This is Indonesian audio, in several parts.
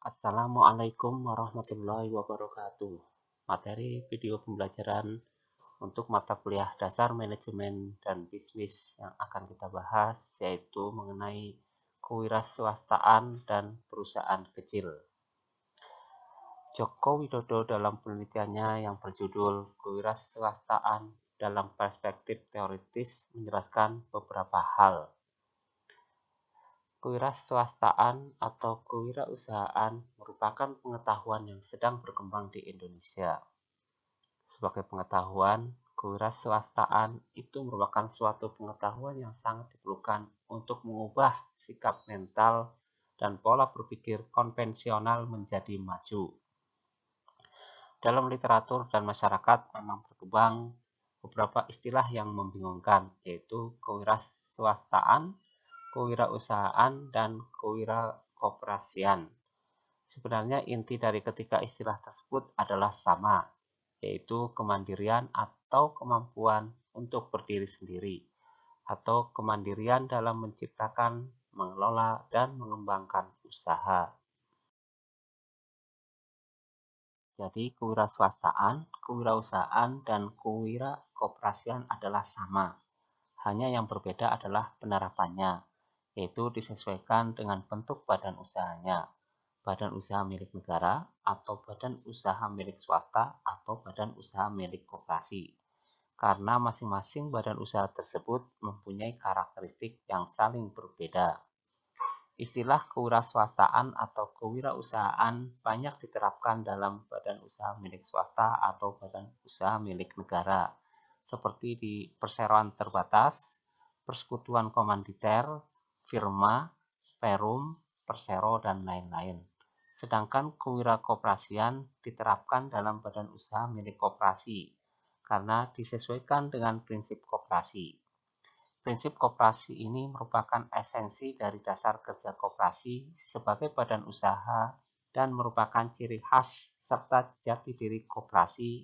Assalamualaikum warahmatullahi wabarakatuh. Materi video pembelajaran untuk mata kuliah dasar manajemen dan bisnis yang akan kita bahas yaitu mengenai kewirausahaan dan perusahaan kecil. Joko Widodo dalam penelitiannya yang berjudul Kewirausahaan dalam Perspektif Teoritis menjelaskan beberapa hal. Kewirausahaan atau kewirausahaan merupakan pengetahuan yang sedang berkembang di Indonesia. Sebagai pengetahuan, kewirausahaan itu merupakan suatu pengetahuan yang sangat diperlukan untuk mengubah sikap mental dan pola berpikir konvensional menjadi maju. Dalam literatur dan masyarakat memang berkembang beberapa istilah yang membingungkan, yaitu kewirausahaan, dan kewiraukoperasian. Sebenarnya inti dari ketiga istilah tersebut adalah sama, yaitu kemandirian atau kemampuan untuk berdiri sendiri, atau kemandirian dalam menciptakan, mengelola, dan mengembangkan usaha. Jadi kewirausahaan, dan kewiraukoperasian adalah sama. Hanya yang berbeda adalah penerapannya, yaitu disesuaikan dengan bentuk badan usahanya, badan usaha milik negara, atau badan usaha milik swasta, atau badan usaha milik koperasi. Karena masing-masing badan usaha tersebut mempunyai karakteristik yang saling berbeda. Istilah kewirausahaan atau kewirausahaan banyak diterapkan dalam badan usaha milik swasta atau badan usaha milik negara, seperti di perseroan terbatas, persekutuan komanditer, firma, perum, persero, dan lain-lain. Sedangkan kewiraukoperasian diterapkan dalam badan usaha milik koperasi, karena disesuaikan dengan prinsip koperasi. Prinsip koperasi ini merupakan esensi dari dasar kerja koperasi sebagai badan usaha dan merupakan ciri khas serta jati diri koperasi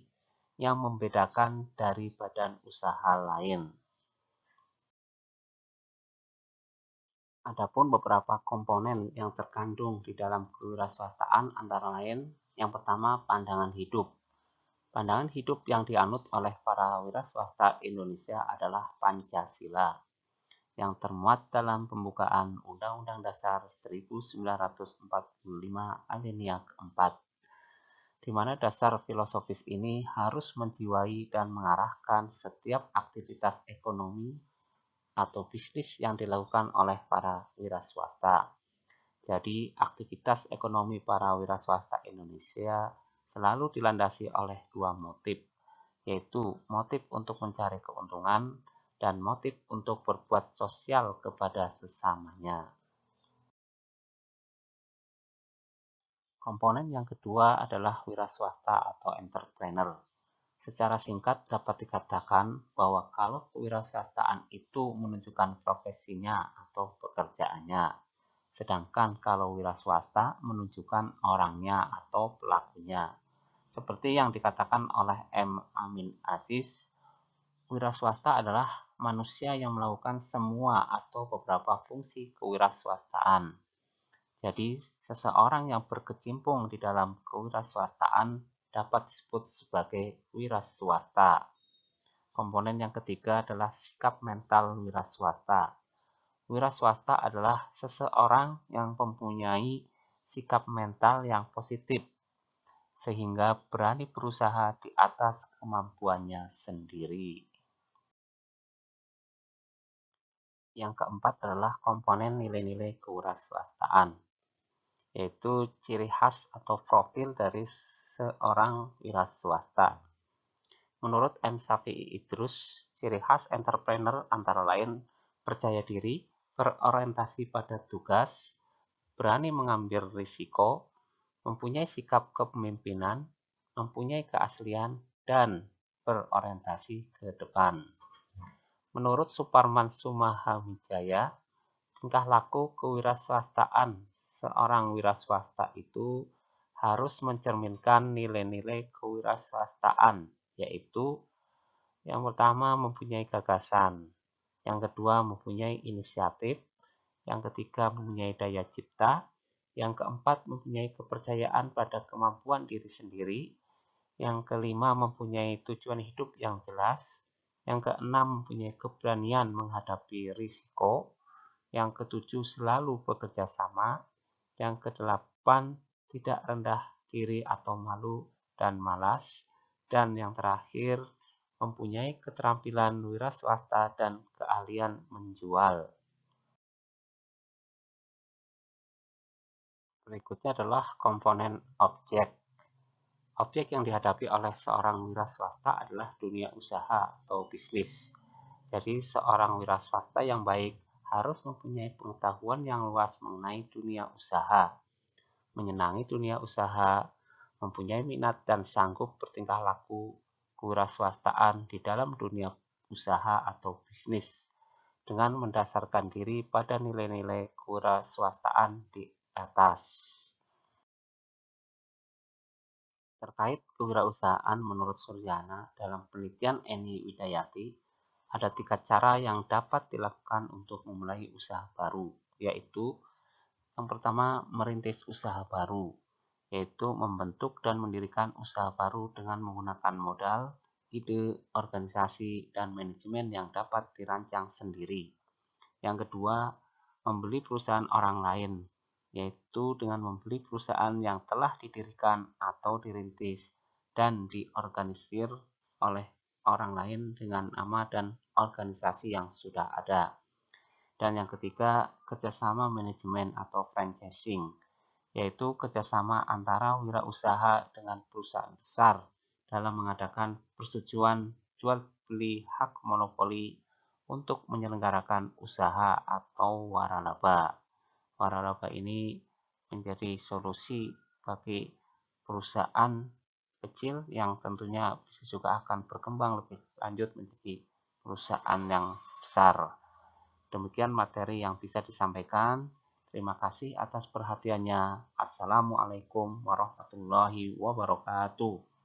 yang membedakan dari badan usaha lain. Adapun beberapa komponen yang terkandung di dalam kewirausahaan antara lain, yang pertama pandangan hidup. Pandangan hidup yang dianut oleh para wiraswasta Indonesia adalah Pancasila, yang termuat dalam pembukaan Undang-Undang Dasar 1945 Alinea 4, di mana dasar filosofis ini harus menjiwai dan mengarahkan setiap aktivitas ekonomi atau bisnis yang dilakukan oleh para wiraswasta. Jadi, aktivitas ekonomi para wiraswasta Indonesia selalu dilandasi oleh dua motif, yaitu motif untuk mencari keuntungan dan motif untuk berbuat sosial kepada sesamanya. Komponen yang kedua adalah wiraswasta atau entrepreneur. Secara singkat dapat dikatakan bahwa kalau kewirausahaan itu menunjukkan profesinya atau pekerjaannya, sedangkan kalau wiraswasta menunjukkan orangnya atau pelakunya. Seperti yang dikatakan oleh M. Amin Aziz, wiraswasta adalah manusia yang melakukan semua atau beberapa fungsi kewirausahaan. Jadi, seseorang yang berkecimpung di dalam kewirausahaan dapat disebut sebagai wiraswasta. Komponen yang ketiga adalah sikap mental wiraswasta. Wiraswasta adalah seseorang yang mempunyai sikap mental yang positif, sehingga berani berusaha di atas kemampuannya sendiri. Yang keempat adalah komponen nilai-nilai kewirausahaan, yaitu ciri khas atau profil dari seorang wiraswasta. Menurut M. Syafi'i Idrus, ciri khas entrepreneur antara lain percaya diri, berorientasi pada tugas, berani mengambil risiko, mempunyai sikap kepemimpinan, mempunyai keaslian, dan berorientasi ke depan. Menurut Suparman Sumahamijaya, tingkah laku kewirausahaan seorang wiraswasta itu harus mencerminkan nilai-nilai kewirausahaan, yaitu yang pertama mempunyai gagasan, yang kedua mempunyai inisiatif, yang ketiga mempunyai daya cipta, Yang keempat, mempunyai kepercayaan pada kemampuan diri sendiri. Yang kelima, mempunyai tujuan hidup yang jelas. Yang keenam, mempunyai keberanian menghadapi risiko. Yang ketujuh, selalu bekerja sama. Yang kedelapan, tidak rendah diri atau malu dan malas. Dan yang terakhir, mempunyai keterampilan wira swasta dan keahlian menjual. Berikutnya adalah komponen objek. Objek yang dihadapi oleh seorang wira swasta adalah dunia usaha atau bisnis. Jadi seorang wira swasta yang baik harus mempunyai pengetahuan yang luas mengenai dunia usaha, menyenangi dunia usaha, mempunyai minat dan sanggup bertingkah laku kewiraswastaan di dalam dunia usaha atau bisnis dengan mendasarkan diri pada nilai-nilai kewiraswastaan di atas. Terkait kewirausahaan menurut Suryana, dalam penelitian Eni Widayati, ada 3 cara yang dapat dilakukan untuk memulai usaha baru, yaitu yang pertama, merintis usaha baru, yaitu membentuk dan mendirikan usaha baru dengan menggunakan modal, ide, organisasi, dan manajemen yang dapat dirancang sendiri. Yang kedua, membeli perusahaan orang lain, yaitu dengan membeli perusahaan yang telah didirikan atau dirintis dan diorganisir oleh orang lain dengan nama dan organisasi yang sudah ada. Dan yang ketiga, kerjasama manajemen atau franchising, yaitu kerjasama antara wirausaha dengan perusahaan besar dalam mengadakan persetujuan jual beli hak monopoli untuk menyelenggarakan usaha atau waralaba. Waralaba ini menjadi solusi bagi perusahaan kecil yang tentunya bisa juga akan berkembang lebih lanjut menjadi perusahaan yang besar. Demikian materi yang bisa disampaikan. Terima kasih atas perhatiannya. Assalamualaikum warahmatullahi wabarakatuh.